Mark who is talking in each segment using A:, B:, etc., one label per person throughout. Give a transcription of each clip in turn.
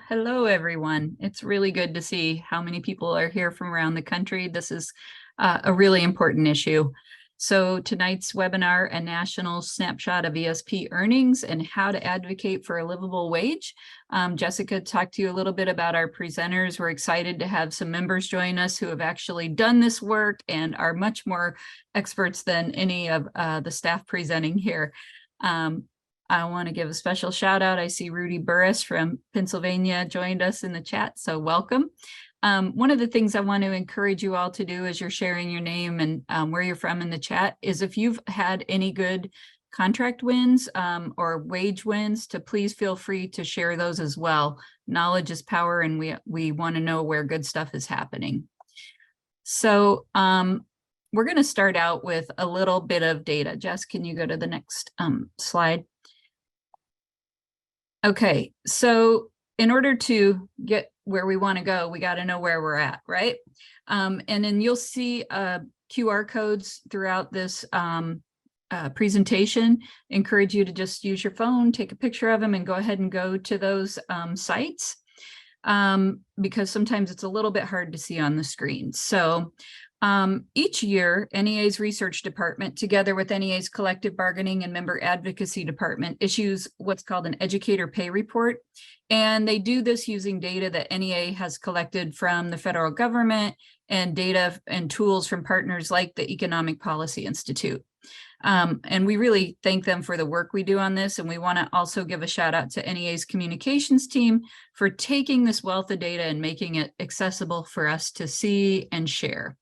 A: Hello, everyone. It's really good to see how many people are here from around the country. This is a really important issue. So tonight's webinar, a national snapshot of ESP earnings and how to advocate for a livable wage. Jessica talked to you a little bit about our presenters. We're excited to have some members join us who have actually done this work and are much more experts than any of the staff presenting here. I want to give a special shout out. I see Rudy Burris from Pennsylvania joined us in the chat, so welcome. One of the things I want to encourage you all to do as you're sharing your name and where you're from in the chat is if you've had any good contract wins or wage wins, to please feel free to share those as well. Knowledge is power, and we want to know where good stuff is happening. So we're going to start out with a little bit of data. Jess, can you go to the next slide? Okay, so in order to get where we want to go, we got to know where we're at, right? And then you'll see QR codes throughout this presentation. Encourage you to just use your phone, take a picture of them, and go ahead and go to those sites because sometimes it's a little bit hard to see on the screen. So each year, NEA's research department, together with NEA's collective bargaining and member advocacy department, issues what's called an educator pay report. And they do this using data that NEA has collected from the federal government and data and tools from partners like the Economic Policy Institute. And we really thank them for the work we do on this. And we want to also give a shout out to NEA's communications team for taking this wealth of data and making it accessible for us to see and share.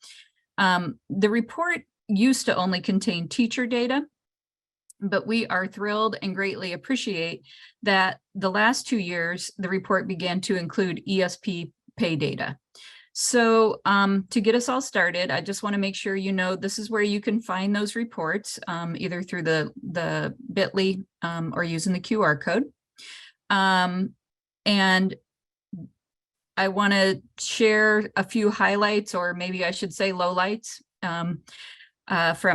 A: The report used to only contain teacher data, but we are thrilled and greatly appreciate that the last 2 years, the report began to include ESP pay data. So to get us all started, I just want to make sure you know this is where you can find those reports, either through the bit.ly or using the QR code. And I want to share a few highlights, or maybe I should say lowlights from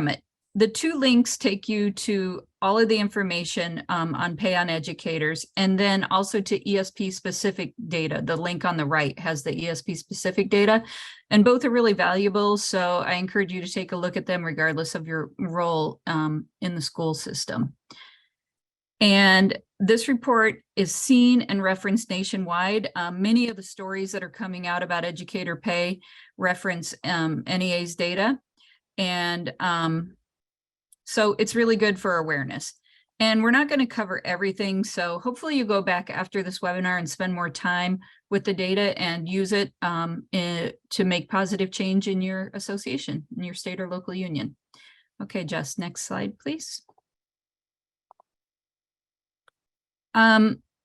A: it. The 2 links take you to all of the information on Pay on Educators, and then also to ESP specific data. The link on the right has the ESP specific data, and both are really valuable. So I encourage you to take a look at them regardless of your role in the school system. And this report is seen and referenced nationwide. Many of the stories that are coming out about educator pay reference NEA's data. And so it's really good for awareness. And we're not going to cover everything. So hopefully you go back after this webinar and spend more time with the data and use it to make positive change in your association, in your state or local union. Okay, Jess, next slide, please.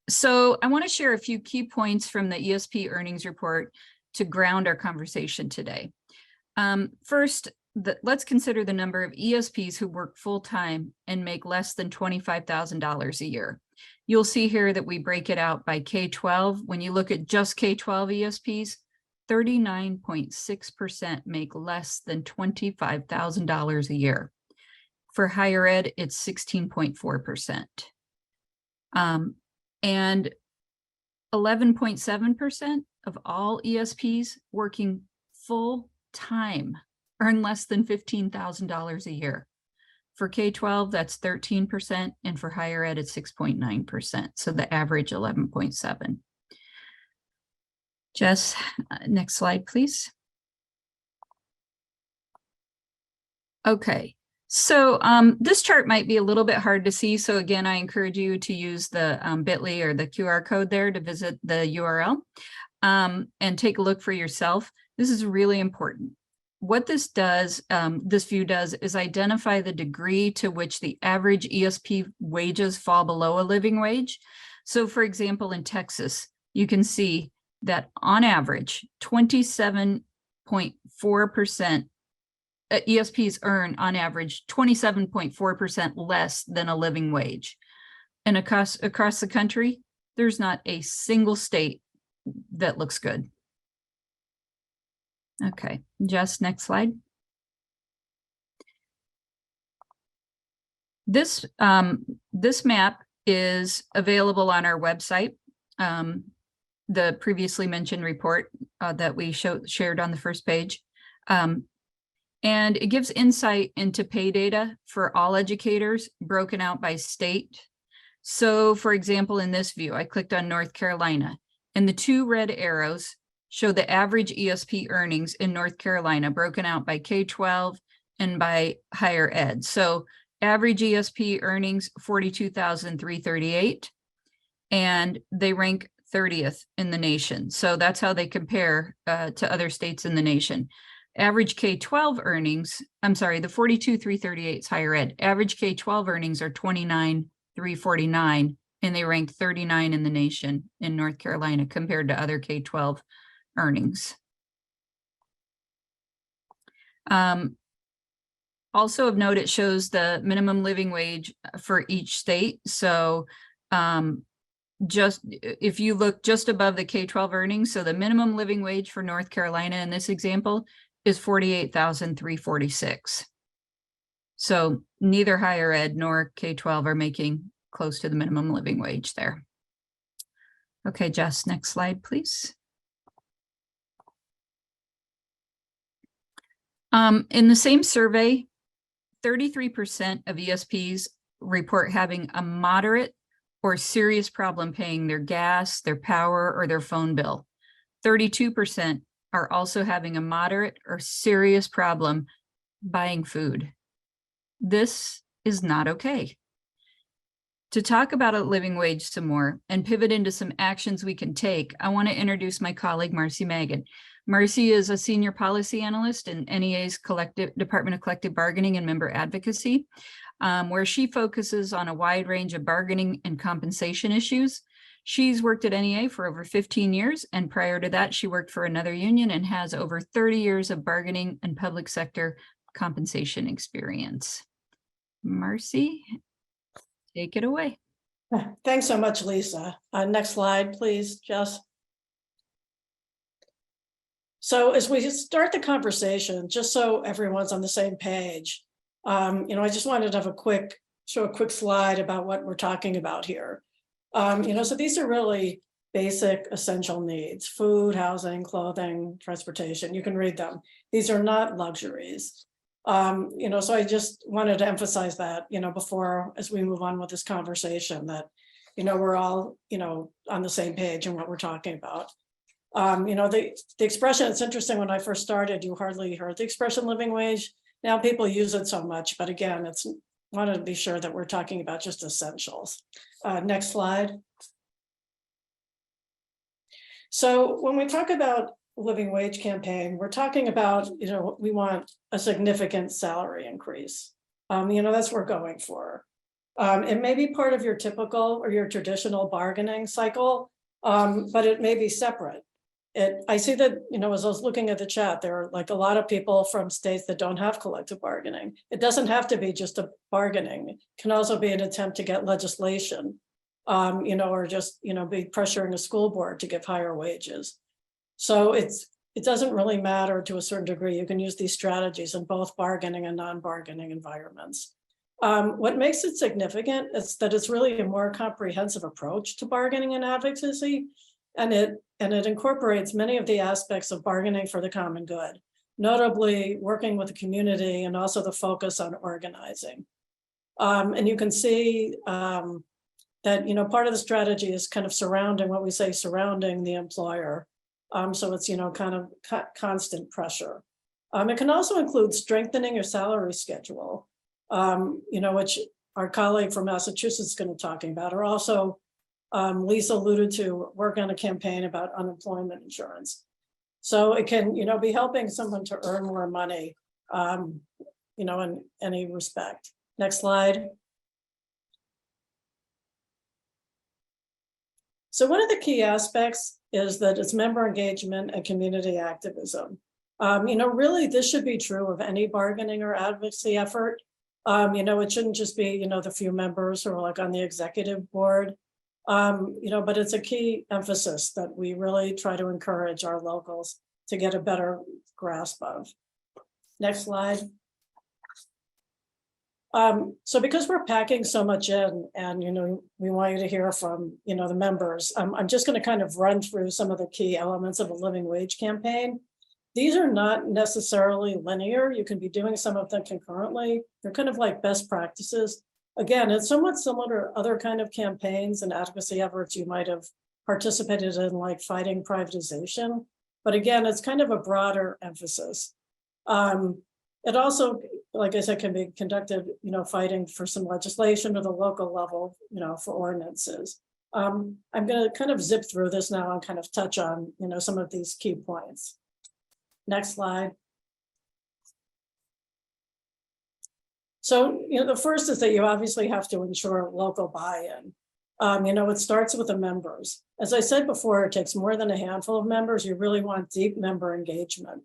A: So I want to share a few key points from the ESP earnings report to ground our conversation today. First, let's consider the number of ESPs who work full-time and make less than $25,000 a year. You'll see here that we break it out by K-12. When you look at just K-12 ESPs, 39.6% make less than $25,000 a year. For higher ed, it's 16.4%. And 11.7% of all ESPs working full time earn less than $15,000 a year. For K-12, that's 13%, and for higher ed, it's 6.9%. So the average 11.7. Jess, next slide, please. Okay. So this chart might be a little bit hard to see. So again, I encourage you to use the bit.ly or the QR code there to visit the URL and take a look for yourself. This is really important. What this does, this view does, is identify the degree to which the average ESP wages fall below a living wage. So for example, in Texas, you can see that on average, 27.4% ESPs earn on average 27.4% less than a living wage. And across the country, there's not a single state that looks good. Okay, Jess, next slide. This map is available on our website. the previously mentioned report that we shared on the first page. And it gives insight into pay data for all educators broken out by state. So for example, in this view, I clicked on North Carolina, and the 2 red arrows show the average ESP earnings in North Carolina broken out by K-12 and by higher ed. So average ESP earnings, 42,338, and they rank 30th in the nation. So that's how they compare to other states in the nation. Average K-12 earnings, I'm sorry, the 42,338 is higher ed. Average K-12 earnings are 29,349, and they rank 39 in the nation in North Carolina compared to other K-12 earnings. Also of note, it shows the minimum living wage for each state. So just if you look just above the K-12 earnings, so the minimum living wage for North Carolina in this example is 48,346. So neither higher ed nor K-12 are making close to the minimum living wage there. Okay, Jess, next slide, please. In the same survey, 33% of ESPs report having a moderate or serious problem paying their gas, their power, or their phone bill. 32% are also having a moderate or serious problem buying food. This is not okay. To talk about a living wage some more and pivot into some actions we can take, I want to introduce my colleague, Marcy Magan. Marcy is a senior policy analyst in NEA's Department of Collective Bargaining and Member Advocacy, where she focuses on a wide range of bargaining and compensation issues. She's worked at NEA for over 15 years, and prior to that, she worked for another union and has over 30 years of bargaining and public sector compensation experience. Marcy, take it away.
B: Thanks so much, Lisa. Next slide, please, Jess. So as we start the conversation, just so everyone's on the same page, I just wanted to have show a quick slide about what we're talking about here. So these are really basic essential needs: food, housing, clothing, transportation. You can read them. These are not luxuries. So I just wanted to emphasize that, before, as we move on with this conversation, that, we're all, on the same page in what we're talking about. The expression, it's interesting, when I first started, you hardly heard the expression living wage. Now people use it so much, but again, wanted to be sure that we're talking about just essentials. Next slide. So when we talk about living wage campaign, we're talking about, we want a significant salary increase. That's what we're going for. It may be part of your typical or your traditional bargaining cycle, but it may be separate. I see that, as I was looking at the chat, there are like a lot of people from states that don't have collective bargaining. It doesn't have to be just a bargaining. It can also be an attempt to get legislation, or just, be pressuring a school board to give higher wages. So it doesn't really matter to a certain degree. You can use these strategies in both bargaining and non-bargaining environments. What makes it significant is that it's really a more comprehensive approach to bargaining and advocacy, and it incorporates many of the aspects of bargaining for the common good, notably working with the community and also the focus on organizing. And you can see that, part of the strategy is kind of surrounding the employer. So it's, kind of constant pressure. It can also include strengthening your salary schedule, which our colleague from Massachusetts is going to be talking about, or also Lisa alluded to work on a campaign about unemployment insurance. So it can, be helping someone to earn more money, in any respect. Next slide. So one of the key aspects is that it's member engagement and community activism. Really, this should be true of any bargaining or advocacy effort. It shouldn't just be, the few members who are like on the executive board, but it's a key emphasis that we really try to encourage our locals to get a better grasp of. Next slide. So because we're packing so much in and, we want you to hear from, the members, I'm just going to kind of run through some of the key elements of a living wage campaign. These are not necessarily linear. You can be doing some of them concurrently. They're kind of like best practices. Again, it's somewhat similar to other kind of campaigns and advocacy efforts you might have participated in, like fighting privatization. But again, it's kind of a broader emphasis. It also, like I said, can be conducted, fighting for some legislation at the local level, for ordinances. I'm going to kind of zip through this now and kind of touch on, some of these key points. Next slide. So, the first is that you obviously have to ensure local buy-in. It starts with the members. As I said before, it takes more than a handful of members. You really want deep member engagement.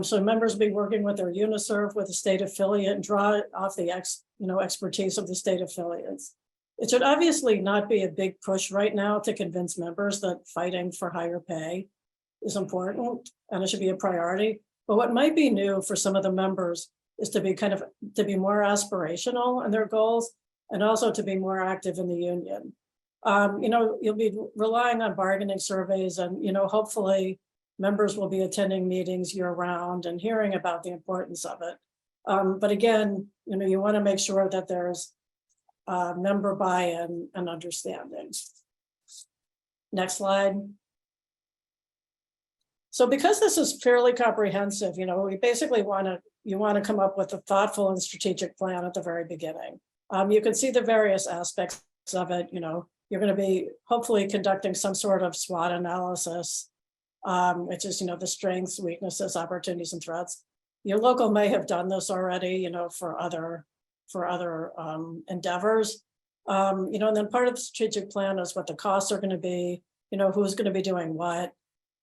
B: So members will be working with their UNISERV, with the state affiliate, and draw off the expertise of the state affiliates. It should obviously not be a big push right now to convince members that fighting for higher pay is important and it should be a priority. But what might be new for some of the members is to be more aspirational in their goals and also to be more active in the union. You'll be relying on bargaining surveys and, hopefully members will be attending meetings year round and hearing about the importance of it. But again, you want to make sure that there's member buy-in and understanding. Next slide. So because this is fairly comprehensive, we basically you want to come up with a thoughtful and strategic plan at the very beginning. You can see the various aspects of it. You're going to be hopefully conducting some sort of SWOT analysis, which is, the strengths, weaknesses, opportunities, and threats. Your local may have done this already, for other endeavors. And then part of the strategic plan is what the costs are going to be, who's going to be doing what.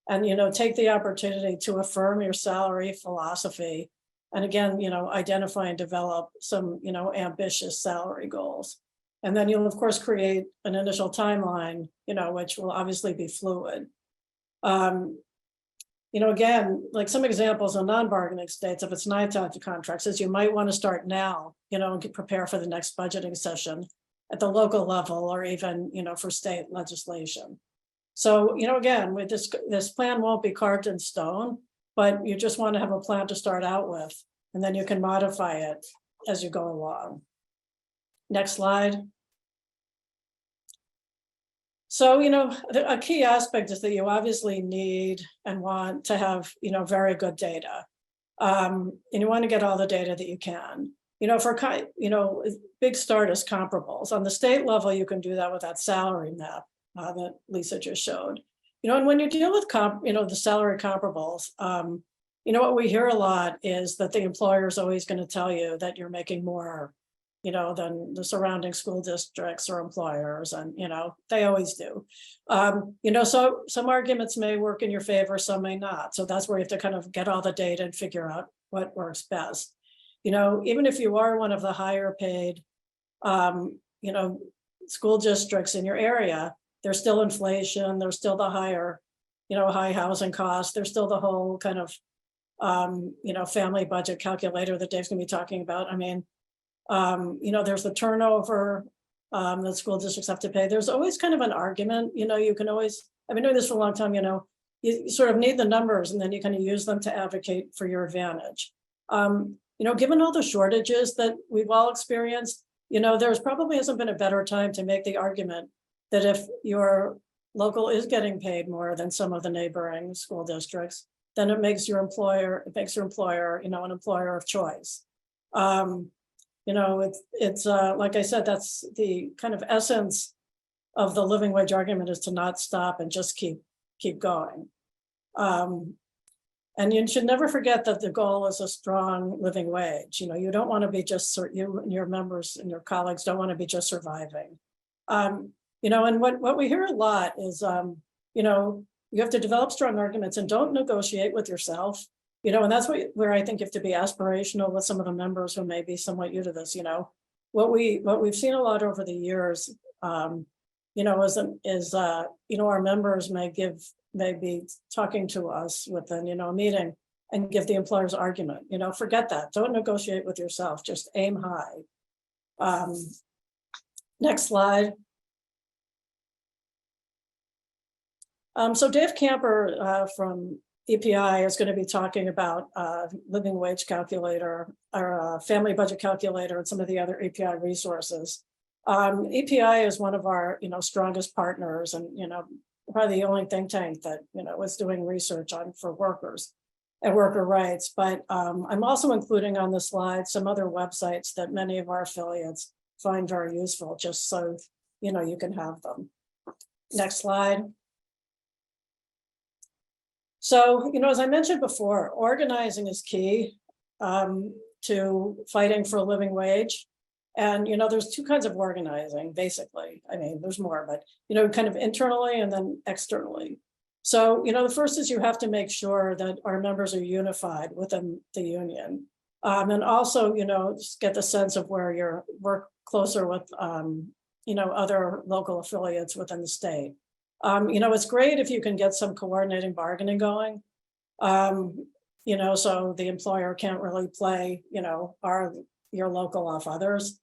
B: And, take the opportunity to affirm your salary philosophy. And again, identify and develop some, ambitious salary goals. And then you'll, of course, create an initial timeline, which will obviously be fluid. Again, like some examples of non-bargaining states, if it's NITAD contracts, is you might want to start now, and prepare for the next budgeting session at the local level or even, for state legislation. So, again, with this plan won't be carved in stone, but you just want to have a plan to start out with, and then you can modify it as you go along. Next slide. So, a key aspect is that you obviously need and want to have, very good data. And you want to get all the data that you can. Big start is comparables. On the state level, you can do that with that salary map that Lisa just showed. And when you deal with the salary comparables, what we hear a lot is that the employer is always going to tell you that you're making more, than the surrounding school districts or employers, and they always do. So some arguments may work in your favor, some may not. So that's where you have to kind of get all the data and figure out what works best. Even if you are one of the higher paid, school districts in your area, there's still inflation, there's still the higher, high housing costs, there's still the whole kind of, family budget calculator that Dave's gonna be talking about. I mean, there's the turnover that school districts have to pay. There's always kind of an argument, you can always, I've been doing this for a long time, you sort of need the numbers and then you kind of use them to advocate for your advantage. Given all the shortages that we've all experienced, there's probably hasn't been a better time to make the argument that if your local is getting paid more than some of the neighboring school districts, then it makes your employer, an employer of choice. It's like I said, that's the kind of essence of the living wage argument, is to not stop and just keep going. And you should never forget that the goal is a strong living wage. You don't want to be just, you and your members and your colleagues don't want to be just surviving. And what we hear a lot is, you have to develop strong arguments and don't negotiate with yourself. And that's where I think you have to be aspirational with some of the members who may be somewhat new to this. What we've seen a lot over the years, is our members may be talking to us within, a meeting, and give the employer's argument. Forget that. Don't negotiate with yourself. Just aim high. Next slide. So Dave Camper from EPI is going to be talking about living wage calculator or family budget calculator and some of the other EPI resources. EPI is one of our strongest partners, and probably the only think tank that is doing research on for workers and worker rights. But I'm also including on the slide some other websites that many of our affiliates find very useful, just so you can have them. Next slide. So, as I mentioned before, organizing is key to fighting for a living wage. And, there's two kinds of organizing, basically. I mean, there's more, but, kind of internally and then externally. So, the first is you have to make sure that our members are unified within the union. And also, just get the sense of where you work closer with, other local affiliates within the state. It's great if you can get some coordinating bargaining going, so the employer can't really play, your local off others.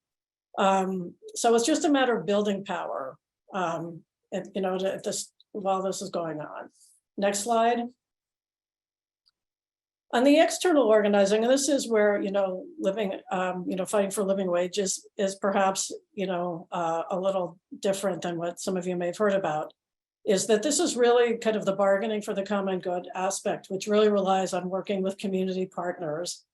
B: So it's just a matter of building power, while this is going on. Next slide. On the external organizing, and this is where, living, fighting for living wages is perhaps, a little different than what some of you may have heard about, is that this is really kind of the bargaining for the common good aspect, which really relies on working with community partners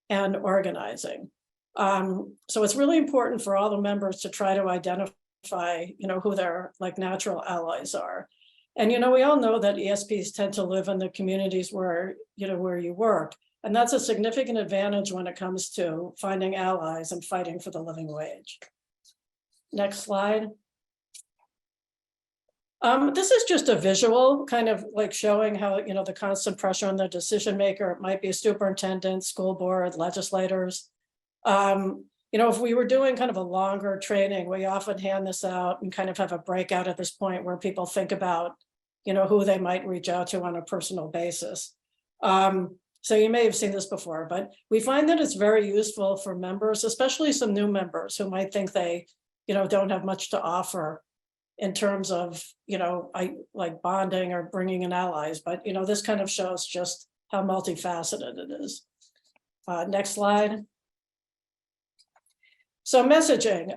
B: and organizing. So it's really important for all the members to try to identify, who their natural allies are. And, we all know that ESPs tend to live in the communities where you work. And that's a significant advantage when it comes to finding allies and fighting for the living wage. Next slide. This is just a visual kind of showing how, the constant pressure on the decision maker. It might be a superintendent, school board, legislators. If we were doing kind of a longer training, we often hand this out and kind of have a breakout at this point where people think about, who they might reach out to on a personal basis. So you may have seen this before, but we find that it's very useful for members, especially some new members who might think they, don't have much to offer in terms of, like bonding or bringing in allies. But, this kind of shows just how multifaceted it is. Next slide. So messaging,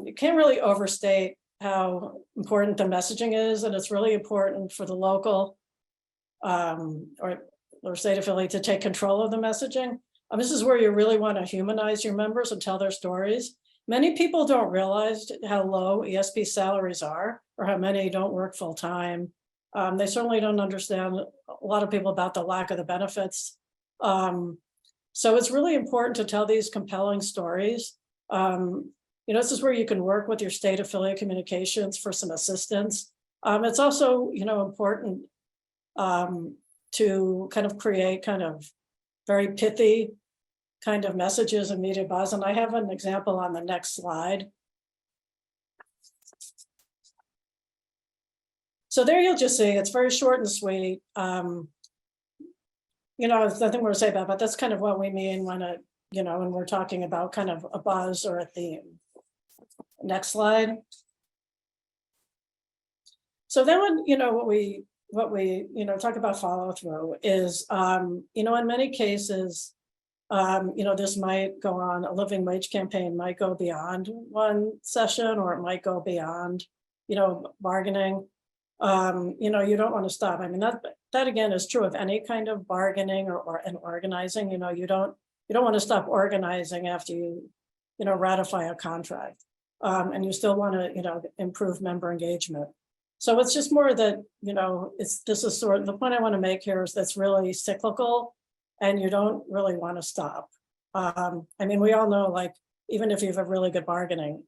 B: you can't really overstate how important the messaging is, and it's really important for the local or state affiliate to take control of the messaging. This is where you really want to humanize your members and tell their stories. Many people don't realize how low ESP salaries are, or how many don't work full time. They certainly don't understand, a lot of people, about the lack of the benefits. So it's really important to tell these compelling stories. This is where you can work with your state affiliate communications for some assistance. It's also, important to kind of create kind of very pithy kind of messages and media buzz. And I have an example on the next slide. So there you'll just see it's very short and sweet. There's nothing more to say about it, but that's kind of what we mean when when we're talking about kind of a buzz or a theme. Next slide. So then when what we talk about follow through is in many cases this might go on, a living wage campaign might go beyond one session, or it might go beyond bargaining. You don't want to stop. I mean, that again is true of any kind of bargaining or organizing. You don't want to stop organizing after you ratify a contract, and you still want to improve member engagement. So it's just more that this is sort of the point I want to make here, is that's really cyclical, and you don't really want to stop. I mean, we all know, even if you have a really good bargaining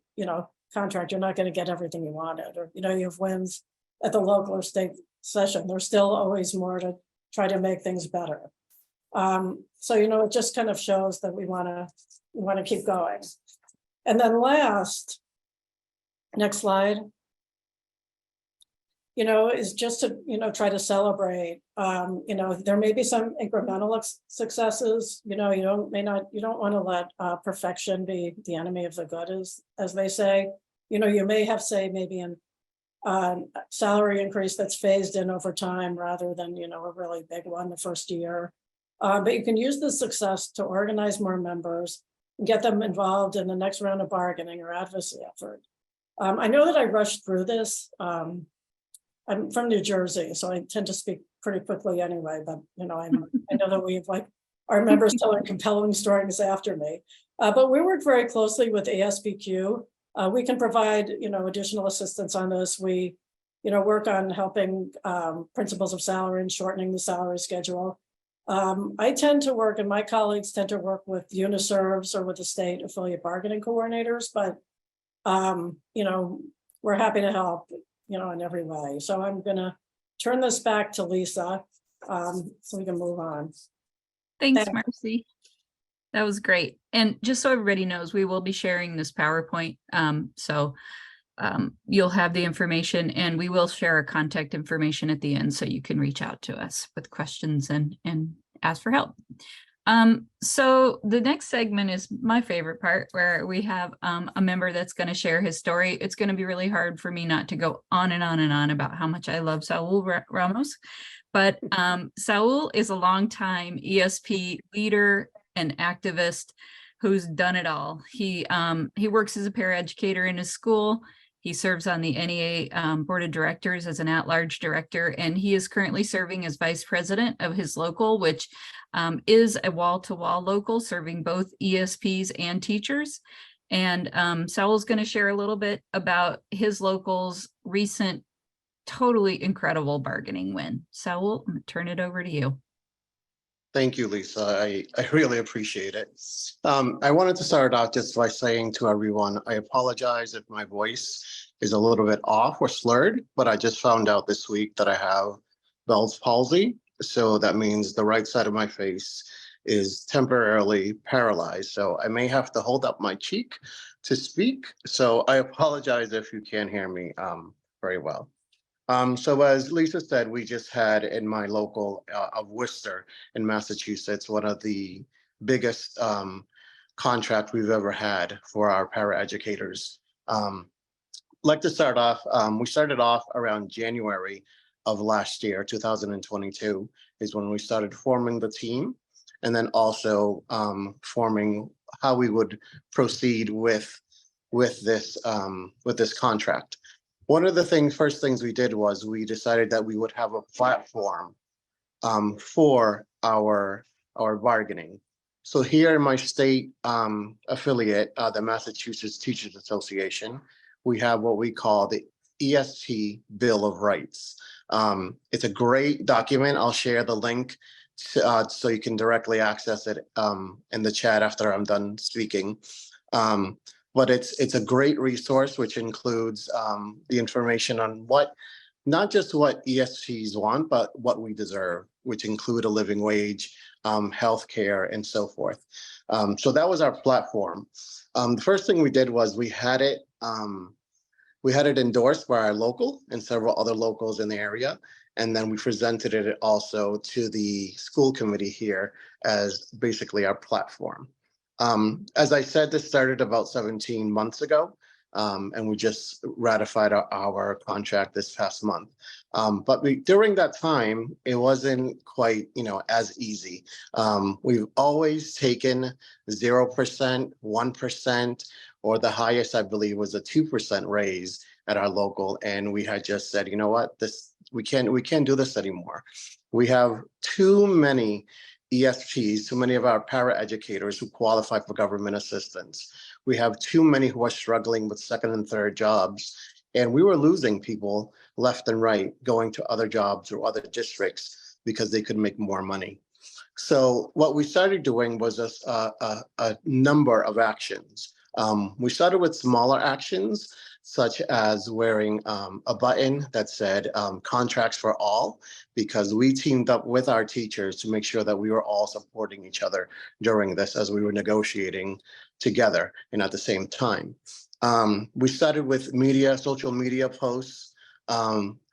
B: contract, you're not going to get everything you wanted, or you have wins at the local or state session. There's still always more to try to make things better. So it just kind of shows that we want to keep going. And then last, next slide. is just to, try to celebrate. There may be some incremental successes, you don't want to let perfection be the enemy of the good, as they say. You may have, say, maybe an salary increase that's phased in over time rather than, a really big one the first year. But you can use this success to organize more members, and get them involved in the next round of bargaining or advocacy effort. I know that I rushed through this. I'm from New Jersey, so I tend to speak pretty quickly anyway, but I know that we have our members telling compelling stories after me. But we work very closely with ESPQ. We can provide, additional assistance on this. We, work on helping principles of salary and shortening the salary schedule. I tend to work, and my colleagues tend to work with UNISERVs or with the state affiliate bargaining coordinators, but we're happy to help, in every way. So I'm gonna turn this back to Lisa, so we can move on.
A: Thanks, Marcy. That was great. And just so everybody knows, we will be sharing this PowerPoint. So you'll have the information, and we will share our contact information at the end so you can reach out to us with questions and ask for help. So the next segment is my favorite part, where we have a member that's going to share his story. It's going to be really hard for me not to go on and on and on about how much I love Saul Ramos. But Saul is a longtime ESP leader and activist who's done it all. He works as a paraeducator in his school. He serves on the NEA board of directors as an at-large director, and he is currently serving as vice president of his local, which is a wall-to-wall local serving both ESPs and teachers. And Saul's going to share a little bit about his local's recent totally incredible bargaining win. Saul, I'm going to turn it over to you.
C: Thank you, Lisa. I really appreciate it. I wanted to start off just by saying to everyone, I apologize if my voice is a little bit off or slurred, but I just found out this week that I have Bell's palsy. So that means the right side of my face is temporarily paralyzed. So I may have to hold up my cheek to speak. So I apologize if you can't hear me very well. So as Lisa said, we just had in my local of Worcester in Massachusetts, one of the biggest contracts we've ever had for our paraeducators. Like to start off, we started off around January of last year, 2022, is when we started forming the team, and then also forming how we would proceed with this contract. One of the first things we did was we decided that we would have a platform for our bargaining. So here in my state affiliate, the Massachusetts Teachers Association, we have what we call the ESP Bill of Rights. It's a great document. I'll share the link so you can directly access it in the chat after I'm done speaking. But it's a great resource, which includes the information on not just what ESPs want, but what we deserve, which include a living wage, healthcare, and so forth. So that was our platform. The first thing we did was we had it endorsed by our local and several other locals in the area. And then we presented it also to the school committee here as basically our platform. As I said, this started about 17 months ago, and we just ratified our contract this past month. But during that time, it wasn't quite, as easy. We've always taken 0%, 1%, or the highest, I believe, was a 2% raise at our local. And we had just said, you know what, we can't do this anymore. We have too many ESPs, too many of our paraeducators who qualify for government assistance. We have too many who are struggling with second and third jobs. And we were losing people left and right, going to other jobs or other districts because they could make more money. So what we started doing was a number of actions. We started with smaller actions, such as wearing a button that said contracts for all, because we teamed up with our teachers to make sure that we were all supporting each other during this as we were negotiating together and at the same time. We started with social media posts,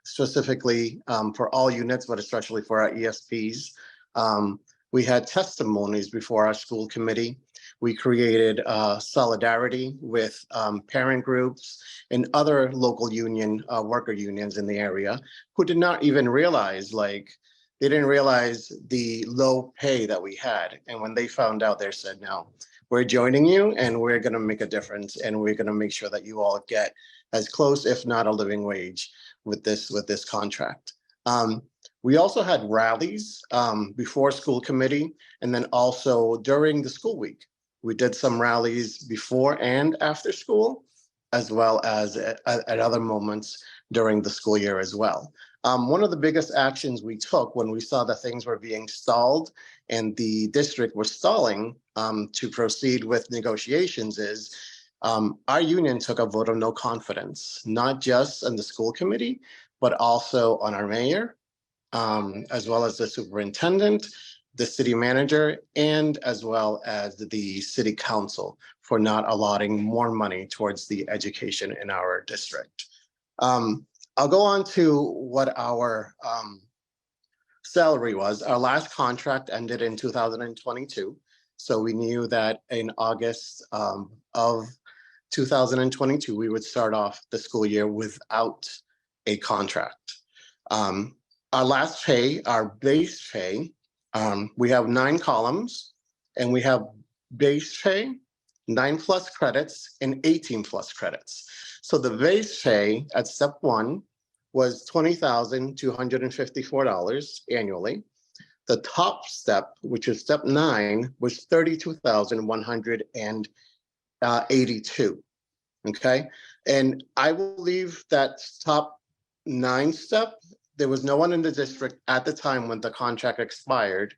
C: specifically for all units, but especially for our ESPs. We had testimonies before our school committee. We created solidarity with parent groups and other local union worker unions in the area who did not even realize, like, they didn't realize the low pay that we had. And when they found out, they said, no, we're joining you and we're going to make a difference. And we're going to make sure that you all get as close, if not a living wage with this contract. We also had rallies before school committee and then also during the school week. We did some rallies before and after school, as well as at other moments during the school year as well. One of the biggest actions we took when we saw that things were being stalled and the district was stalling to proceed with negotiations is our union took a vote of no confidence, not just on the school committee, but also on our mayor, as well as the superintendent, the city manager, and as well as the city council for not allotting more money towards the education in our district. I'll go on to what our salary was. Our last contract ended in 2022. So we knew that in August of 2022, we would start off the school year without a contract. Our last pay, our base pay, we have 9 columns and we have base pay, 9+ credits and 18+ credits. So the base pay at step 1 was $20,254 annually. The top step, which is step 9, was $32,182. Okay, and I believe that top 9 step, there was no one in the district at the time when the contract expired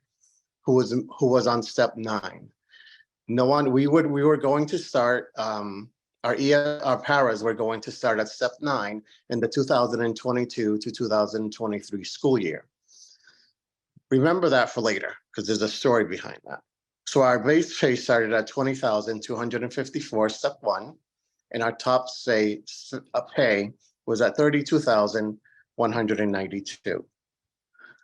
C: who was on step 9. No one. We were going to start. Our paras were going to start at step 9 in the 2022 to 2023 school year. Remember that for later, because there's a story behind that. So our base pay started at $20,254, step 1, and our top pay was at $32,192.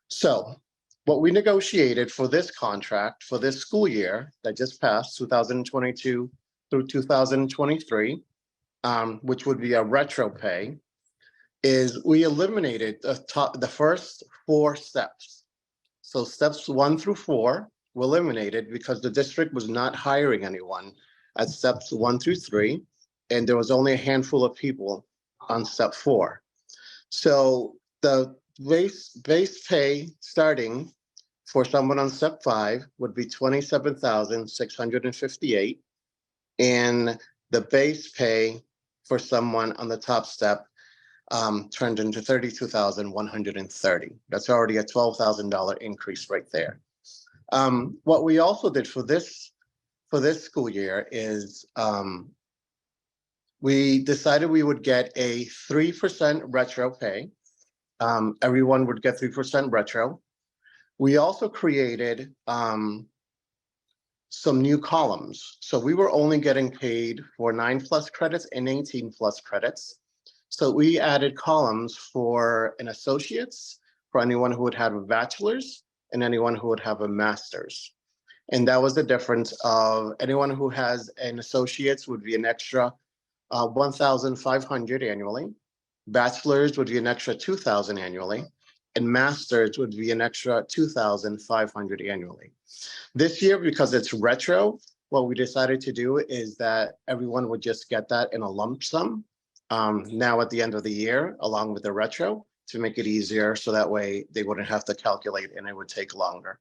C: So what we negotiated for this contract for this school year that just passed, 2022 through 2023, which would be a retro pay, is we eliminated the first 4 steps. So steps 1 through 4 were eliminated because the district was not hiring anyone at steps 1 through 3, and there was only a handful of people on step 4. So the base pay starting for someone on step 5 would be $27,658, and the base pay for someone on the top step turned into $32,130. That's already a $12,000 increase right there. What we also did for this school year is we decided we would get a 3% retro pay. Everyone would get 3% retro. We also created some new columns. So we were only getting paid for 9+ credits and 18+ credits. So we added columns for an associate's, for anyone who would have a bachelor's, and anyone who would have a master's. And that was the difference of anyone who has an associate's would be an extra $1,500 annually. Bachelor's would be an extra $2,000 annually, and master's would be an extra $2,500 annually. This year, because it's retro, what we decided to do is that everyone would just get that in a lump sum now at the end of the year, along with the retro, to make it easier, so that way they wouldn't have to calculate and it would take longer.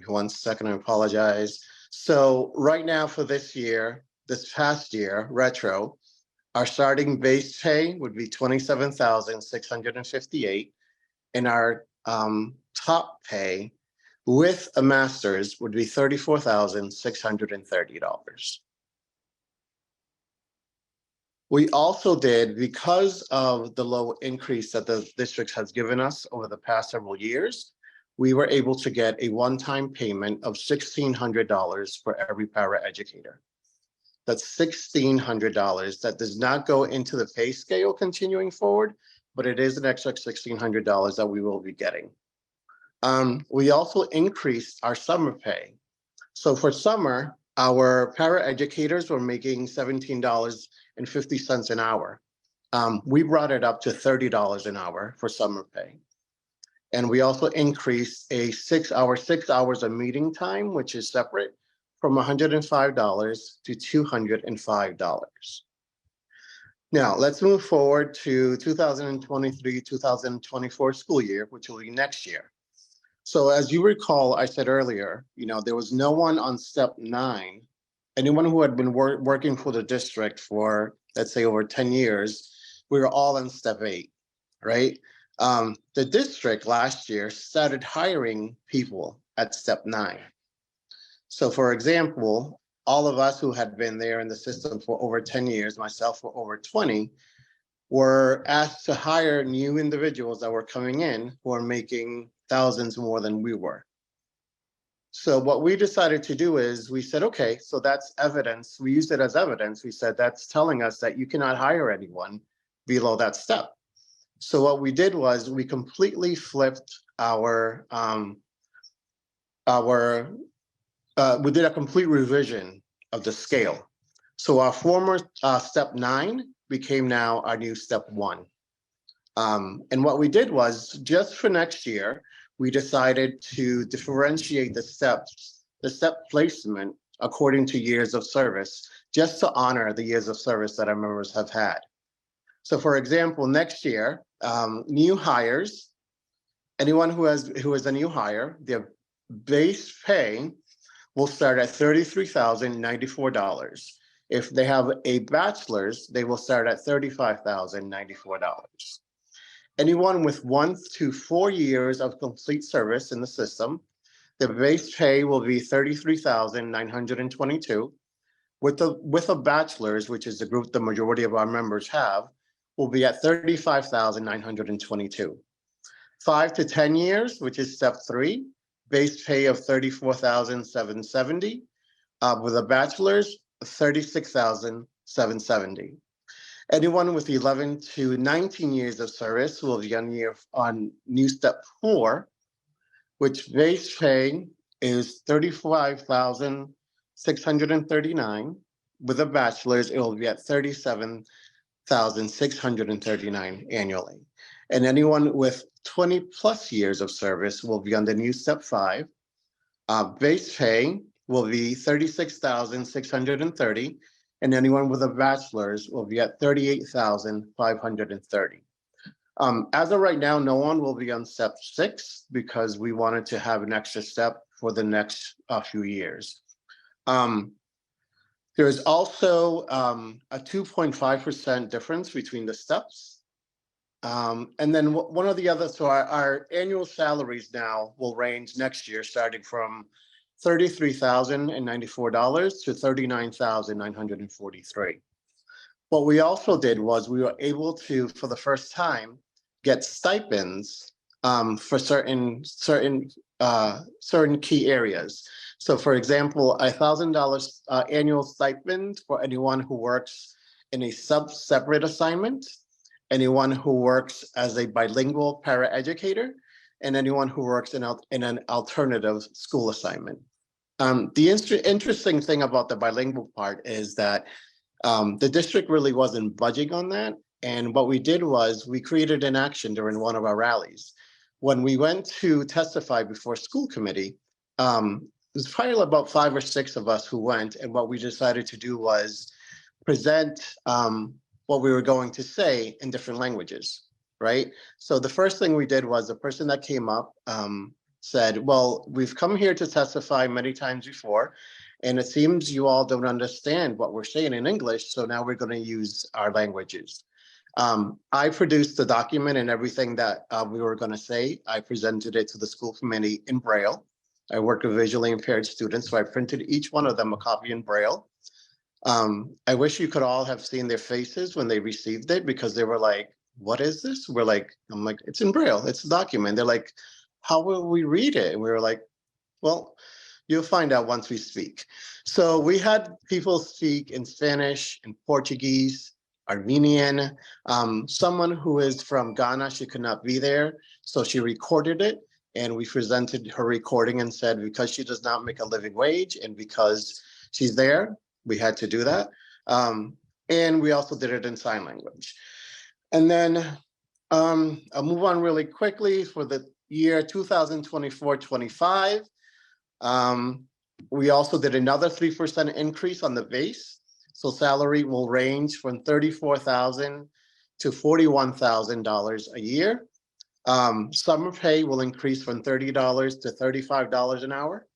C: One second, I apologize. So right now for this year, this past year, retro, our starting base pay would be $27,658, and our top pay with a master's would be $34,630. We also did, because of the low increase that the district has given us over the past several years, we were able to get a one-time payment of $1,600 for every paraeducator. That's $1,600. That does not go into the pay scale continuing forward, but it is an extra $1,600 that we will be getting. We also increased our summer pay. So for summer, our para educators were making $17.50 an hour. We brought it up to $30 an hour for summer pay. And we also increased a 6 hours of meeting time, which is separate, from $105 to $205. Now, let's move forward to 2023-2024 school year, which will be next year. So as you recall, I said earlier, there was no one on step 9. Anyone who had been working for the district for, let's say, over 10 years, we were all on step 8, right? The district last year started hiring people at step 9. So for example, all of us who had been there in the system for over 10 years, myself for over 20, were asked to hire new individuals that were coming in who are making thousands more than we were. So what we decided to do is we said, okay, so that's evidence. We used it as evidence. We said, that's telling us that you cannot hire anyone below that step. So what we did was we completely flipped we did a complete revision of the scale. So our former step 9 became now our new step 1. And what we did was, just for next year, we decided to differentiate the step placement according to years of service, just to honor the years of service that our members have had. So for example, next year, new hires, anyone who is a new hire, their base pay will start at $33,094. If they have a bachelor's, they will start at $35,094. Anyone with 1 to 4 years of complete service in the system, the base pay will be $33,922. With a bachelor's, which is the group the majority of our members have, will be at $35,922. 5 to 10 years, which is step 3, base pay of $34,770. With a bachelor's, $36,770. Anyone with 11 to 19 years of service will be on new step 4, which base pay is $35,639. With a bachelor's, it will be at $37,639 annually. And anyone with 20 plus years of service will be on the new step 5. Base pay will be $36,630. And anyone with a bachelor's will be at $38,530. As of right now, no one will be on step 6 because we wanted to have an extra step for the next few years. There is also a 2.5% difference between the steps. And then one of the other, so our annual salaries now will range next year starting from $33,094 to $39,943. What we also did was we were able to, for the first time, get stipends for certain key areas. So for example, $1,000 annual stipend for anyone who works in a separate assignment, anyone who works as a bilingual paraeducator, and anyone who works in an alternative school assignment. The interesting thing about the bilingual part is that the district really wasn't budging on that. And what we did was we created an action during one of our rallies. When we went to testify before school committee, there's probably about 5 or 6 of us who went. And what we decided to do was present what we were going to say in different languages, right? So the first thing we did was the person that came up said, well, we've come here to testify many times before, and it seems you all don't understand what we're saying in English, so now we're going to use our languages. I produced the document and everything that we were going to say. I presented it to the school committee in Braille. I work with visually impaired students, so I printed each one of them a copy in Braille. I wish you could all have seen their faces when they received it, because they were like, what is this? I'm like, it's in Braille, it's a document. They're like, how will we read it? And we were like, well, You'll find out once we speak. So we had people speak in Spanish, in Portuguese, Armenian. Someone who is from Ghana, she could not be there, so she recorded it, and we presented her recording and said, because she does not make a living wage and because she's there, we had to do that. And we also did it in sign language. And then I'll move on really quickly for the year 2024-25. We also did another 3% increase on the base. So salary will range from $34,000 to $41,000 a year. Summer pay will increase from $30 to $35 an hour.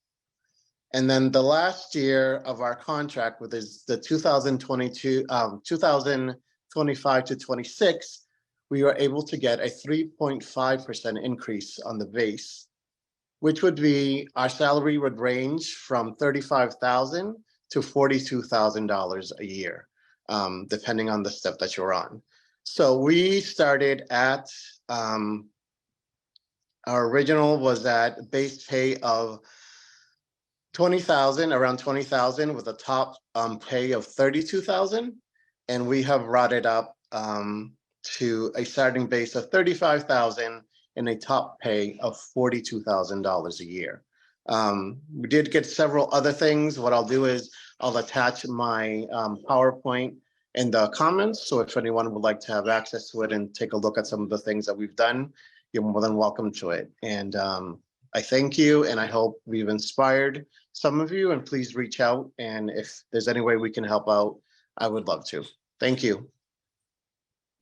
C: And then the last year of our contract, which is the 2025 to 26, we were able to get a 3.5% increase on the base, which would be our salary would range from $35,000 to $42,000 a year, depending on the step that you're on. So we started at, our original was at base pay of 20,000, around 20,000 with a top pay of 32,000. And we have brought it up to a starting base of 35,000 and a top pay of $42,000 a year. We did get several other things. What I'll do is I'll attach my PowerPoint in the comments. So if anyone would like to have access to it and take a look at some of the things that we've done, you're more than welcome to it. And I thank you, and I hope we've inspired some of you, and please reach out. And if there's any way we can help out, I would love to. Thank you.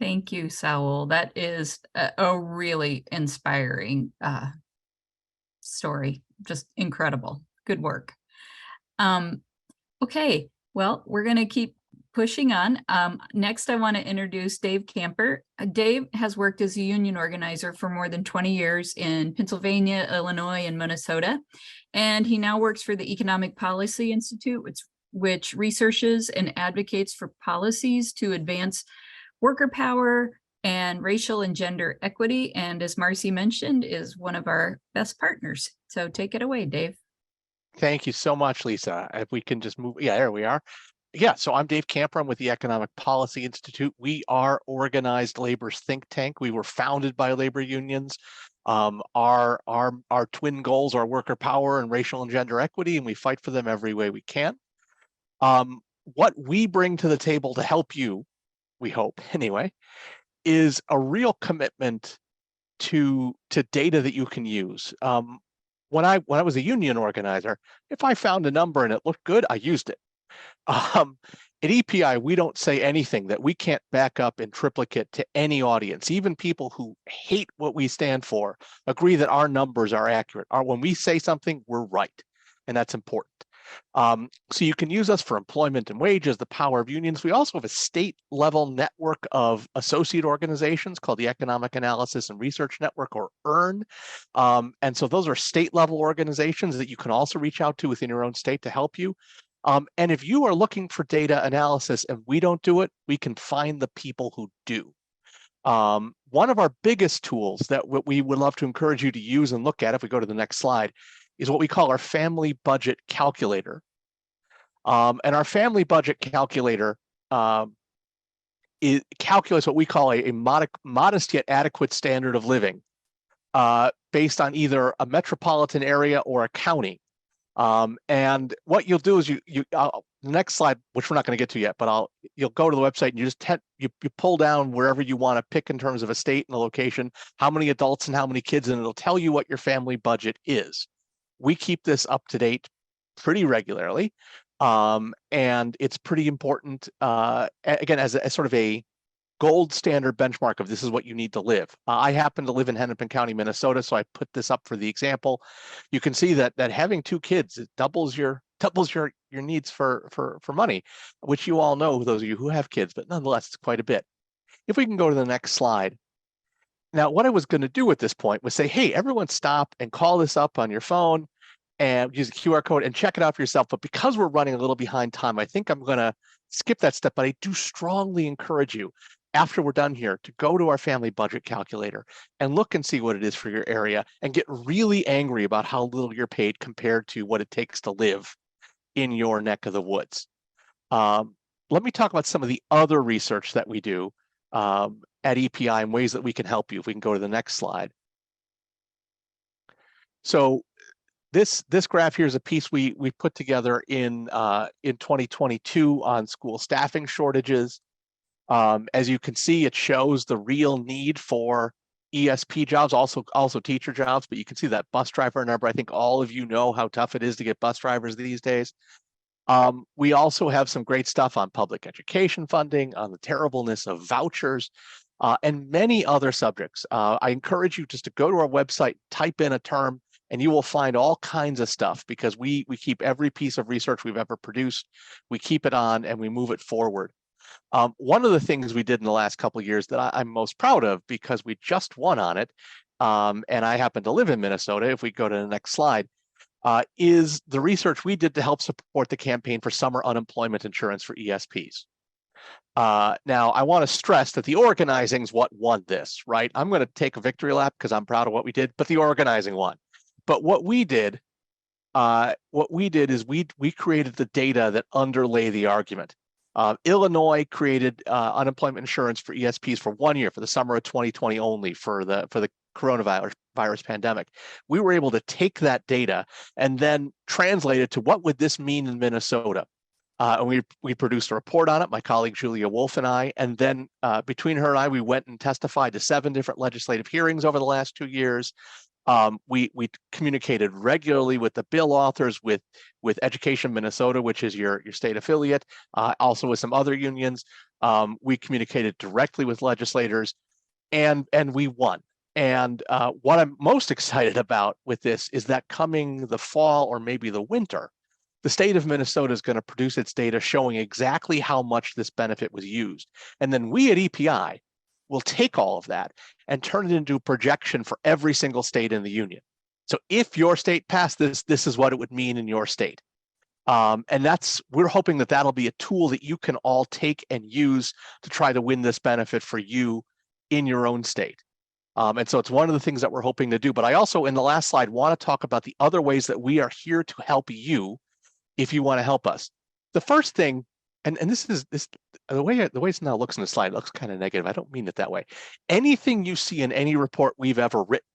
A: Thank you, Saul. That is a really inspiring story. Just incredible. Good work. Okay, well, we're going to keep pushing on. Next, I want to introduce Dave Camper. Dave has worked as a union organizer for more than 20 years in Pennsylvania, Illinois, and Minnesota. And he now works for the Economic Policy Institute, which researches and advocates for policies to advance worker power and racial and gender equity. And as Marcy mentioned, is one of our best partners. So take it away, Dave.
D: Thank you so much, Lisa. If we can just move, yeah, there we are. Yeah, so I'm Dave Camper. I'm with the Economic Policy Institute. We are organized labor's think tank. We were founded by labor unions. Our twin goals are worker power and racial and gender equity, and we fight for them every way we can. What we bring to the table to help you, we hope anyway, is a real commitment to data that you can use. When I was a union organizer, if I found a number and it looked good, I used it. At EPI, we don't say anything that we can't back up in triplicate to any audience. Even people who hate what we stand for agree that our numbers are accurate. When we say something, we're right, and that's important. So you can use us for employment and wages, the power of unions. We also have a state-level network of associate organizations called the Economic Analysis and Research Network, or EARN. And so those are state-level organizations that you can also reach out to within your own state to help you. And if you are looking for data analysis and we don't do it, we can find the people who do. One of our biggest tools that we would love to encourage you to use and look at, if we go to the next slide, is what we call our family budget calculator. And our family budget calculator calculates what we call a modest yet adequate standard of living based on either a metropolitan area or a county. And what you'll do is the next slide, which we're not going to get to yet, but you'll go to the website and you just you pull down wherever you want to pick in terms of a state and a location, how many adults and how many kids, and it'll tell you what your family budget is. We keep this up to date pretty regularly, and it's pretty important, again, as sort of a gold standard benchmark of this is what you need to live. I happen to live in Hennepin County, Minnesota, so I put this up for the example. You can see that having 2 kids, it doubles your needs for money, which you all know, those of you who have kids, but nonetheless, it's quite a bit. If we can go to the next slide. Now, what I was going to do at this point was say, hey, everyone stop and call this up on your phone and use the QR code and check it out for yourself. But because we're running a little behind time, I think I'm going to skip that step, but I do strongly encourage you. after we're done here, to go to our family budget calculator and look and see what it is for your area and get really angry about how little you're paid compared to what it takes to live in your neck of the woods. Let me talk about some of the other research that we do at EPI and ways that we can help you. If we can go to the next slide. So this graph here is a piece we put together in 2022 on school staffing shortages. As you can see, it shows the real need for ESP jobs, also teacher jobs, but you can see that bus driver number. I think all of you know how tough it is to get bus drivers these days. We also have some great stuff on public education funding, on the terribleness of vouchers, and many other subjects. I encourage you just to go to our website, type in a term, and you will find all kinds of stuff, because we keep every piece of research we've ever produced, we keep it on, and we move it forward. One of the things we did in the last couple of years that I'm most proud of, because we just won on it, and I happen to live in Minnesota, if we go to the next slide, is the research we did to help support the campaign for summer unemployment insurance for ESPs. Now, I want to stress that the organizing is what won this, right? I'm going to take a victory lap because I'm proud of what we did, but the organizing won. But what we did is we created the data that underlay the argument. Illinois created unemployment insurance for ESPs for 1 year, for the summer of 2020 only, for the coronavirus pandemic. We were able to take that data and then translate it to what would this mean in Minnesota. And we produced a report on it, my colleague Julia Wolf and I, and then between her and I, we went and testified to 7 different legislative hearings over the last 2 years. We communicated regularly with the bill authors, with Education Minnesota, which is your state affiliate, also with some other unions. We communicated directly with legislators, and we won. And what I'm most excited about with this is that coming the fall or maybe the winter, the state of Minnesota is going to produce its data showing exactly how much this benefit was used. And then we at EPI will take all of that and turn it into a projection for every single state in the union. So if your state passed this, this is what it would mean in your state. And we're hoping that that'll be a tool that you can all take and use to try to win this benefit for you in your own state. And so it's one of the things that we're hoping to do. But I also, in the last slide, want to talk about the other ways that we are here to help you if you want to help us. The first thing, and this the way it now looks in the slide, it looks kind of negative. I don't mean it that way. Anything you see in any report we've ever written,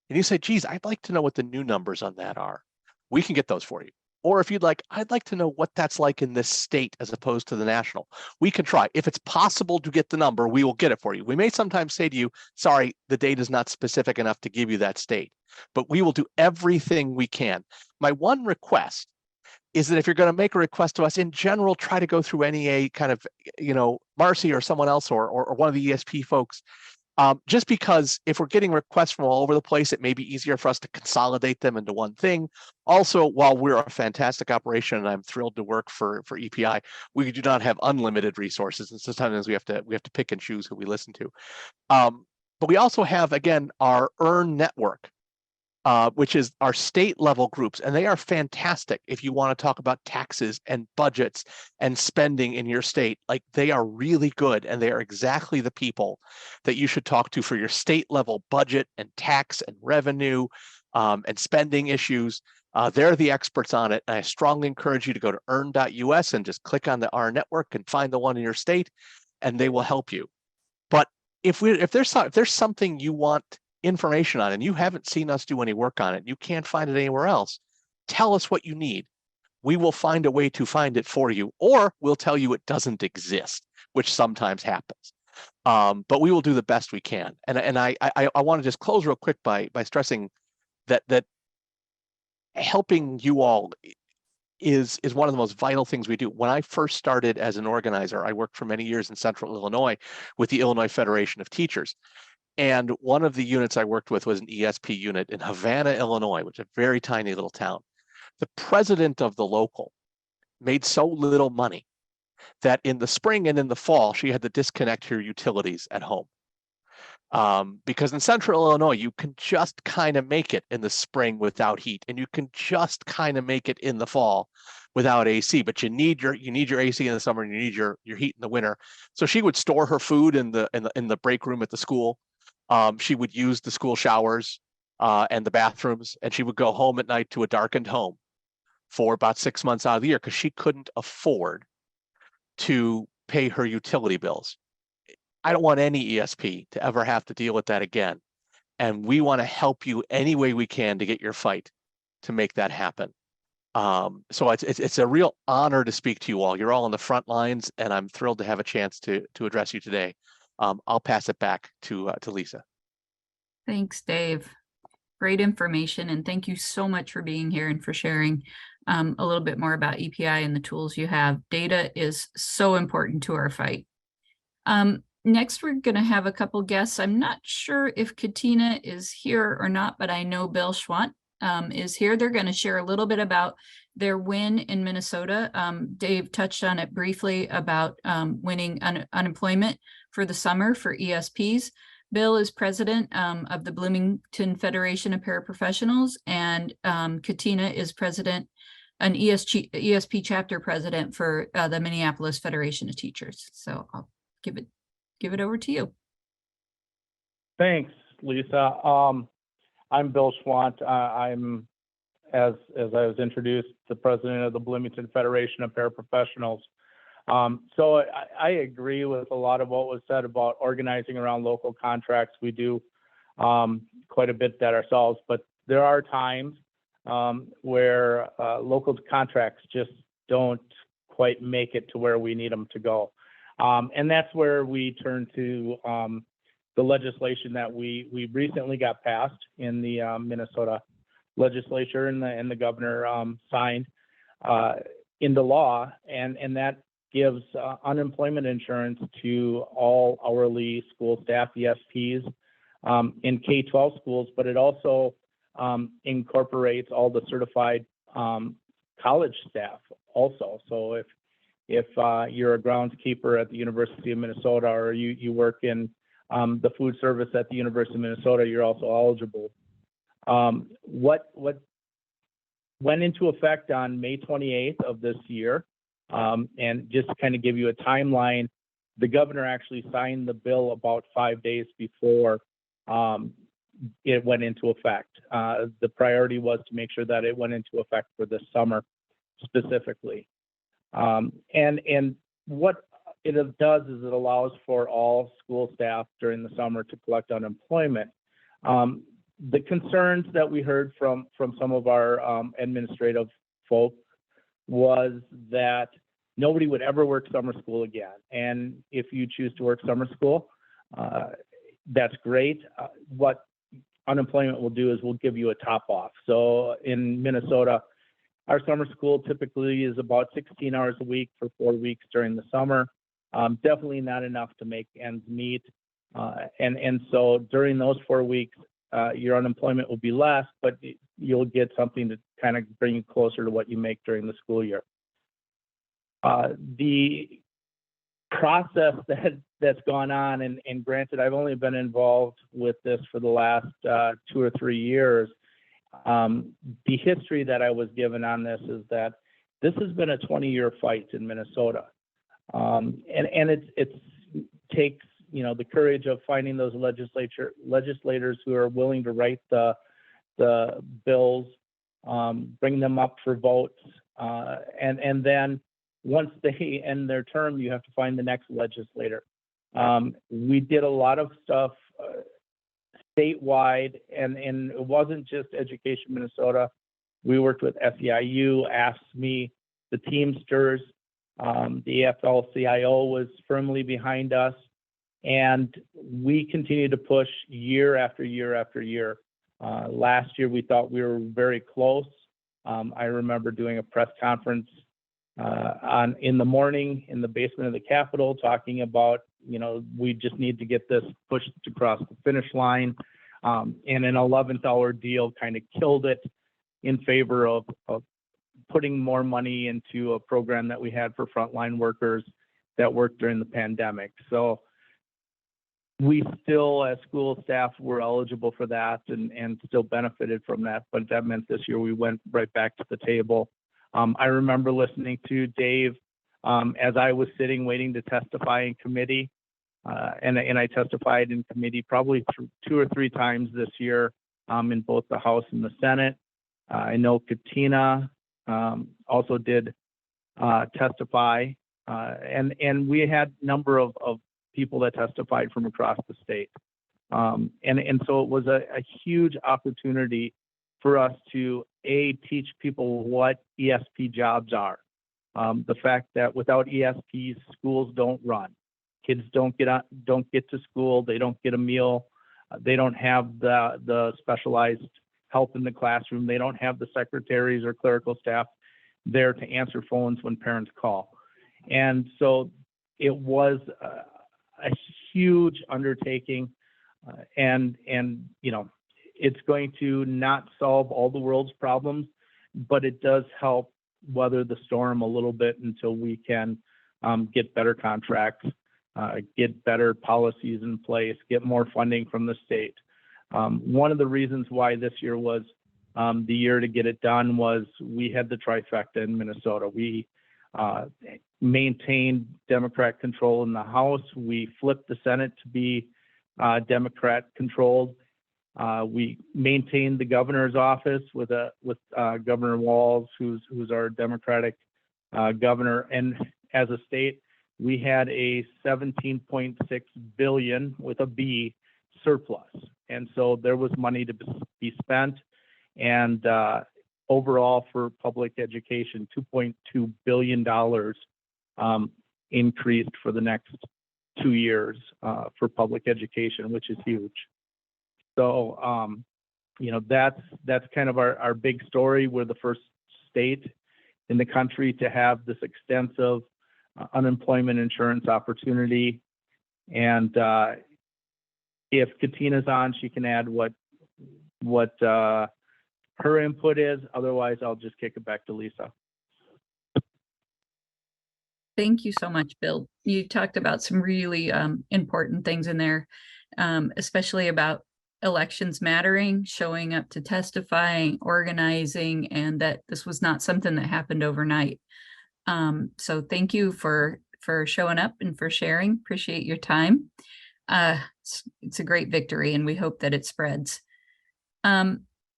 D: and you say, geez, I'd like to know what the new numbers on that are, we can get those for you. Or if you'd like, I'd like to know what that's like in this state as opposed to the national. We can try. If it's possible to get the number, we will get it for you. We may sometimes say to you, sorry, the data is not specific enough to give you that state, but we will do everything we can. My one request is that if you're going to make a request to us, in general, try to go through NEA, kind of, Marcy or someone else or one of the ESP folks. Just because if we're getting requests from all over the place, it may be easier for us to consolidate them into one thing. Also, while we're a fantastic operation and I'm thrilled to work for EPI, we do not have unlimited resources, and sometimes we have to pick and choose who we listen to. But we also have, again, our EARN network, which is our state level groups, and they are fantastic if you want to talk about taxes and budgets and spending in your state. Like, they are really good, and they are exactly the people that you should talk to for your state level budget and tax and revenue and spending issues. They're the experts on it, and I strongly encourage you to go to earn.us and just click on our network and find the one in your state, and they will help you. But if there's something you want information on and you haven't seen us do any work on it, you can't find it anywhere else, tell us what you need. We will find a way to find it for you, or we'll tell you it doesn't exist, which sometimes happens. But we will do the best we can. And I want to just close real quick by stressing that helping you all is one of the most vital things we do. When I first started as an organizer, I worked for many years in Central Illinois with the Illinois Federation of Teachers. And one of the units I worked with was an ESP unit in Havana, Illinois, which is a very tiny little town. The president of the local made so little money that in the spring and in the fall, she had to disconnect her utilities at home. Because in Central Illinois, you can just kind of make it in the spring without heat, and you can just kind of make it in the fall without AC. But you need your AC in the summer, and you need your heat in the winter. So she would store her food in the break room at the school. She would use the school showers and the bathrooms, and she would go home at night to a darkened home for about 6 months out of the year because she couldn't afford to pay her utility bills. I don't want any ESP to ever have to deal with that again. And we want to help you any way we can to get your fight to make that happen. So it's a real honor to speak to you all. You're all on the front lines, and I'm thrilled to have a chance to address you today. I'll pass it back to Lisa.
A: Thanks, Dave. Great information, and thank you so much for being here and for sharing a little bit more about EPI and the tools you have. Data is so important to our fight. Next, we're going to have a couple guests. I'm not sure if Katina is here or not, but I know Bill Schwant is here. They're going to share a little bit about their win in Minnesota. Dave touched on it briefly about winning unemployment for the summer for ESPs. Bill is president of the Bloomington Federation of Paraprofessionals, and Katina is president, an ESP chapter president for the Minneapolis Federation of Teachers. So I'll give it over to you.
E: Thanks, Lisa. I'm Bill Schwant. I'm, as I was introduced, the president of the Bloomington Federation of Paraprofessionals. So I agree with a lot of what was said about organizing around local contracts. We do quite a bit that ourselves, but there are times where local contracts just don't quite make it to where we need them to go. And that's where we turn to the legislation that we recently got passed in the Minnesota legislature, and the governor signed into law, and that gives unemployment insurance to all hourly school staff, ESPs, in K-12 schools, but it also incorporates all the certified college staff also. So if you're a groundskeeper at the University of Minnesota, or you work in the food service at the University of Minnesota, you're also eligible. What went into effect on May 28th of this year, and just to kind of give you a timeline, the governor actually signed the bill about 5 days before it went into effect. The priority was to make sure that it went into effect for this summer specifically. And what it does is it allows for all school staff during the summer to collect unemployment. The concerns that we heard from some of our administrative folk was that nobody would ever work summer school again. And if you choose to work summer school, that's great. What unemployment will do is we'll give you a top off. So in Minnesota, our summer school typically is about 16 hours a week for 4 weeks during the summer. Definitely not enough to make ends meet. And so during those 4 weeks, your unemployment will be less, but you'll get something to kind of bring you closer to what you make during the school year. The process that's gone on, and granted, I've only been involved with this for the last 2 or 3 years. The history that I was given on this is that this has been a 20-year fight in Minnesota. And it takes, the courage of finding those legislators who are willing to write the bills, bring them up for votes, and then once they end their term, you have to find the next legislator. We did a lot of stuff statewide, and it wasn't just Education Minnesota. We worked with SEIU, AFSCME, the Teamsters, the AFL-CIO was firmly behind us, and we continue to push year after year after year. Last year, we thought we were very close. I remember doing a press conference in the morning in the basement of the Capitol, talking about, we just need to get this pushed across the finish line. And an 11th hour deal kind of killed it in favor of putting more money into a program that we had for frontline workers that worked during the pandemic. So we still, as school staff, were eligible for that and still benefited from that. But that meant this year we went right back to the table. I remember listening to Dave as I was sitting waiting to testify in committee. And I testified in committee probably 2 or 3 times this year in both the House and the Senate. I know Katina also did testify, and we had a number of people that testified from across the state. And so it was a huge opportunity for us to teach people what ESP jobs are. The fact that without ESPs, schools don't run. Kids don't get to school. They don't get a meal. They don't have the specialized help in the classroom. They don't have the secretaries or clerical staff there to answer phones when parents call. And so it was a huge undertaking, and you know, it's going to not solve all the world's problems, but it does help weather the storm a little bit until we can get better contracts, get better policies in place, get more funding from the state. One of the reasons why this year was the year to get it done was we had the trifecta in Minnesota. We maintained Democrat control in the House. We flipped the Senate to be Democrat controlled. We maintained the governor's office with Governor Walz, who's our Democratic governor. And as a state, we had a 17.6 billion with a B surplus. And so there was money to be spent. And overall for public education, $2.2 billion increased for the next 2 years for public education, which is huge. So, you know, that's kind of our big story. We're the first state in the country to have this extensive unemployment insurance opportunity. And if Katina's on, she can add what her input is. Otherwise, I'll just kick it back to Lisa.
A: Thank you so much, Bill. You talked about some really important things in there, especially about elections mattering, showing up to testifying, organizing, and that this was not something that happened overnight. So thank you for showing up and for sharing. Appreciate your time. It's a great victory, and we hope that it spreads.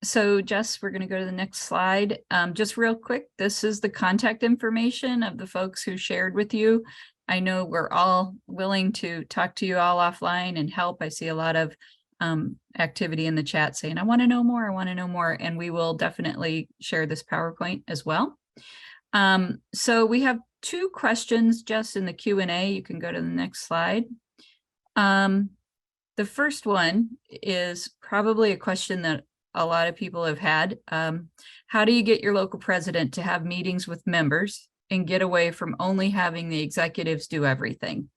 A: So Jess, we're going to go to the next slide. Just real quick, this is the contact information of the folks who shared with you. I know we're all willing to talk to you all offline and help. I see a lot of activity in the chat saying, I want to know more, I want to know more, and we will definitely share this PowerPoint as well. So we have 2 questions just in the Q&A. You can go to the next slide. The first one is probably a question that a lot of people have had. How do you get your local president to have meetings with members and get away from only having the executives do everything?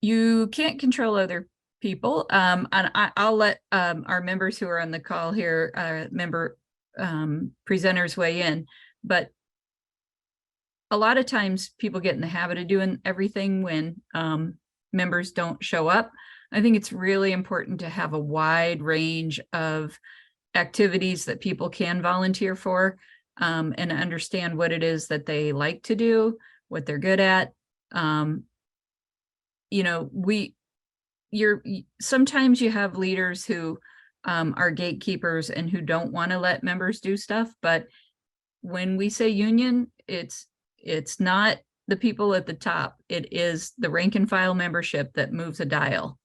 A: You can't control other people. And I'll let our members who are on the call here, presenters weigh in, but a lot of times people get in the habit of doing everything when members don't show up. I think it's really important to have a wide range of activities that people can volunteer for, and understand what it is that they like to do, what they're good at. You know, sometimes you have leaders who are gatekeepers and who don't want to let members do stuff, but when we say union, it's not the people at the top. It is the rank and file membership that moves a dial.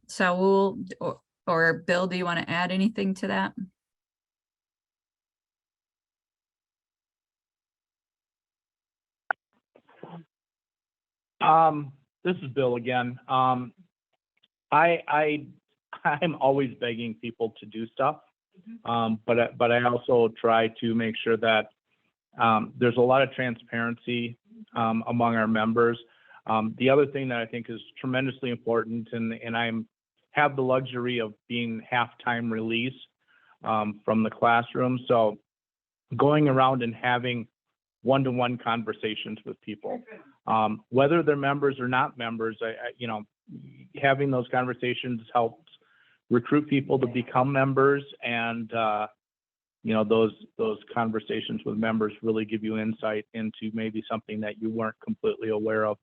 A: Saul or Bill, do you want to add anything to that?
E: This is Bill again. I'm always begging people to do stuff, but I also try to make sure that there's a lot of transparency among our members. The other thing that I think is tremendously important, and I have the luxury of being half-time release from the classroom. So going around and having one-to-one conversations with people, whether they're members or not members, you know, having those conversations helps recruit people to become members, and those conversations with members really give you insight into maybe something that you weren't completely aware of.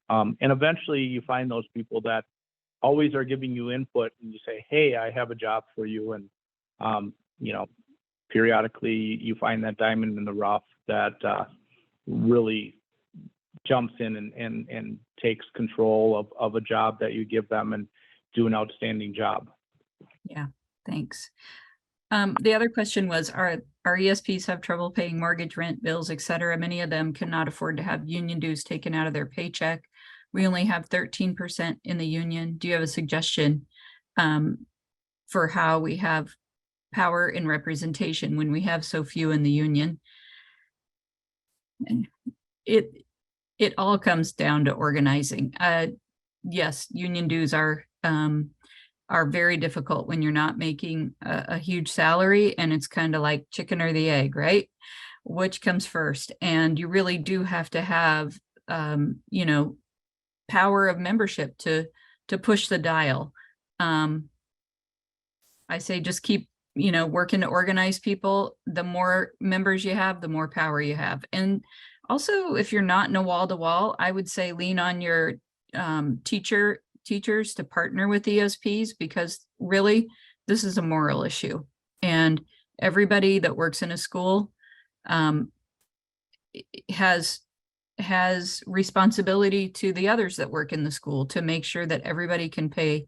E: And eventually you find those people that always are giving you input, and you say, hey, I have a job for you. And, periodically you find that diamond in the rough that really jumps in and takes control of a job that you give them and do an outstanding job.
A: Yeah, thanks. The other question was, our ESPs have trouble paying mortgage, rent, bills, et cetera. Many of them cannot afford to have union dues taken out of their paycheck. We only have 13% in the union. Do you have a suggestion for how we have power and representation when we have so few in the union? It all comes down to organizing. Yes, union dues are very difficult when you're not making a huge salary, and it's kind of like chicken or the egg, right? Which comes first? And you really do have to have, power of membership to push the dial. I say just keep, working to organize people. The more members you have, the more power you have. And also, if you're not in a wall-to-wall, I would say lean on your teachers to partner with ESPs, because really this is a moral issue, and everybody that works in a school has responsibility to the others that work in the school to make sure that everybody can pay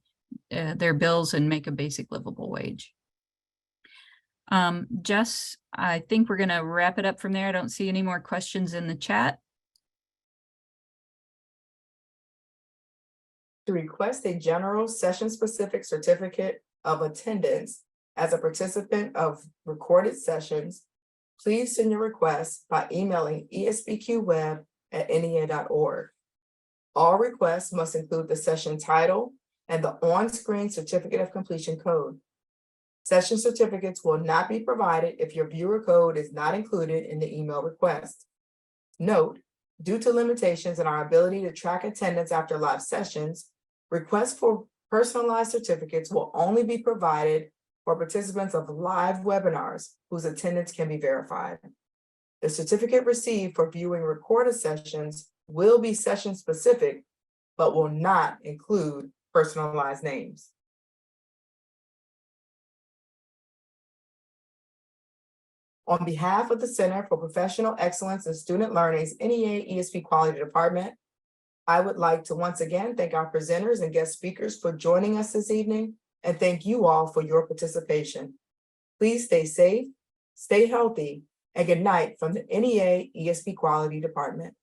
A: their bills and make a basic livable wage. Jess, I think we're going to wrap it up from there. I don't see any more questions in the chat.
F: To request a general session-specific certificate of attendance as a participant of recorded sessions, please send your request by emailing espqweb@nea.org. All requests must include the session title and the on-screen certificate of completion code. Session certificates will not be provided if your viewer code is not included in the email request. Note, due to limitations in our ability to track attendance after live sessions, requests for personalized certificates will only be provided for participants of live webinars whose attendance can be verified. The certificate received for viewing recorded sessions will be session specific, but will not include personalized names. On behalf of the Center for Professional Excellence in Student Learning's NEA ESP Quality Department, I would like to once again thank our presenters and guest speakers for joining us this evening, and thank you all for your participation. Please stay safe, stay healthy, and good night from the NEA ESP Quality Department.